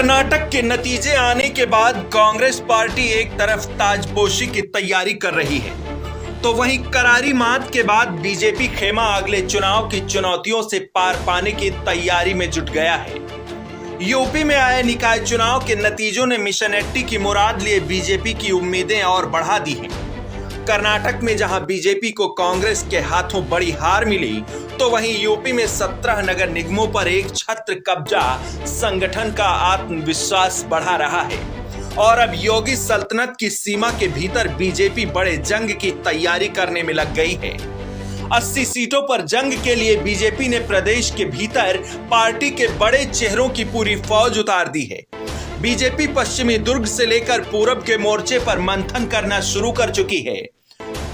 कर्नाटक के नतीजे आने के बाद कांग्रेस पार्टी एक तरफ ताजपोशी की तैयारी कर रही है, तो वहीं करारी मात के बाद बीजेपी खेमा अगले चुनाव की चुनौतियों से पार पाने की तैयारी में जुट गया है। यूपी में आए निकाय चुनाव के नतीजों ने मिशन 80 की मुराद लिए बीजेपी की उम्मीदें और बढ़ा दी हैं। कर्नाटक में जहां बीजेपी को कांग्रेस के हाथों बड़ी हार मिली, तो वहीं यूपी में 17 नगर निगमों पर एक छत्र कब्जा संगठन का आत्मविश्वास बढ़ा रहा है और अब योगी सल्तनत की सीमा के भीतर बीजेपी बड़े जंग की तैयारी करने में लग गई है। 80 सीटों पर जंग के लिए बीजेपी ने प्रदेश के भीतर पार्टी के बड़े चेहरों की पूरी फौज उतार दी है। बीजेपी पश्चिमी दुर्ग से लेकर पूरब के मोर्चे पर मंथन करना शुरू कर चुकी है।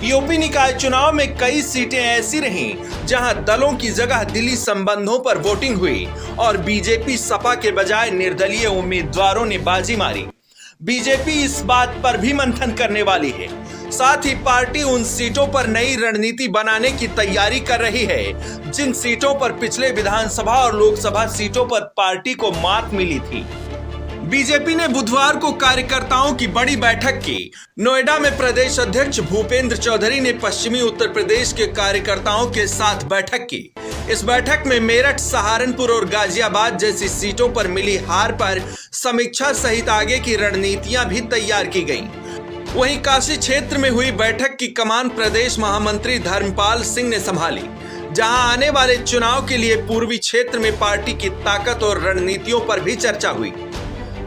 यूपी निकाय चुनाव में कई सीटें ऐसी रहीं जहां दलों की जगह दिली संबंधों पर वोटिंग हुई और बीजेपी सपा के बजाय निर्दलीय उम्मीदवारों ने बाजी मारी। बीजेपी इस बात पर भी मंथन करने वाली है। साथ ही पार्टी उन सीटों पर नई रणनीति बनाने की तैयारी कर रही है जिन सीटों पर पिछले विधानसभा और लोकसभा सीटों पर पार्टी को मात मिली थी। बीजेपी ने बुधवार को कार्यकर्ताओं की बड़ी बैठक की। नोएडा में प्रदेश अध्यक्ष भूपेंद्र चौधरी ने पश्चिमी उत्तर प्रदेश के कार्यकर्ताओं के साथ बैठक की। इस बैठक में मेरठ, सहारनपुर और गाजियाबाद जैसी सीटों पर मिली हार पर समीक्षा सहित आगे की रणनीतियां भी तैयार की गईं। वहीं काशी क्षेत्र में हुई बैठक की कमान प्रदेश महामंत्री धर्मपाल सिंह ने संभाली, जहां आने वाले चुनाव के लिए पूर्वी क्षेत्र में पार्टी की ताकत और रणनीतियों पर भी चर्चा हुई।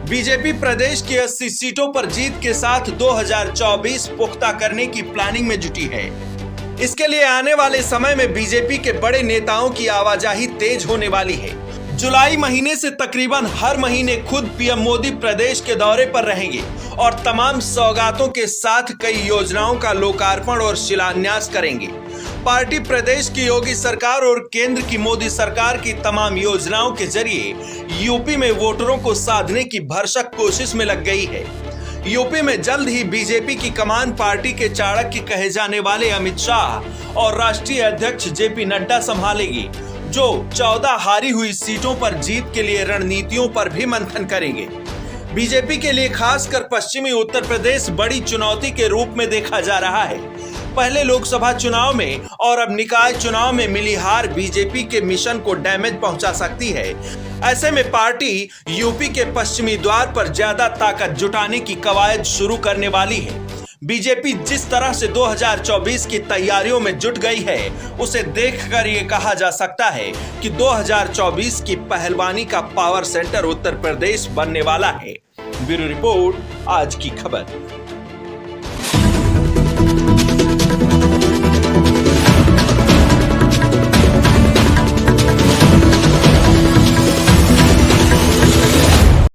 बीजेपी प्रदेश की 80 सीटों पर जीत के साथ 2024 पुख्ता करने की प्लानिंग में जुटी है। इसके लिए आने वाले समय में बीजेपी के बड़े नेताओं की आवाजाही तेज होने वाली है। जुलाई महीने से तकरीबन हर महीने खुद पीएम मोदी प्रदेश के दौरे पर रहेंगे और तमाम सौगातों के साथ कई योजनाओं का लोकार्पण और शिलान्यास करेंगे। पार्टी प्रदेश की योगी सरकार और केंद्र की मोदी सरकार की तमाम योजनाओं के जरिए यूपी में वोटरों को साधने की भरसक कोशिश में लग गई है। यूपी में जल्द ही बीजेपी की कमान पार्टी के चाणक्य कहे जाने वाले अमित शाह और राष्ट्रीय अध्यक्ष जेपी नड्डा संभालेगी, जो 14 हारी हुई सीटों पर जीत के लिए रणनीतियों पर भी मंथन करेंगे। बीजेपी के लिए खासकर पश्चिमी उत्तर प्रदेश बड़ी चुनौती के रूप में देखा जा रहा है। पहले लोकसभा चुनाव में और अब निकाय चुनाव में मिली हार बीजेपी के मिशन को डैमेज पहुंचा सकती है। ऐसे में पार्टी यूपी के पश्चिमी द्वार पर ज्यादा ताकत जुटाने की कवायद शुरू करने वाली है। बीजेपी जिस तरह से 2024 की तैयारियों में जुट गई है, उसे देखकर ये कहा जा सकता है कि 2024 की पहलवानी का पावर सेंटर उत्तर प्रदेश बनने वाला है। ब्यूरो रिपोर्ट, आज की खबर।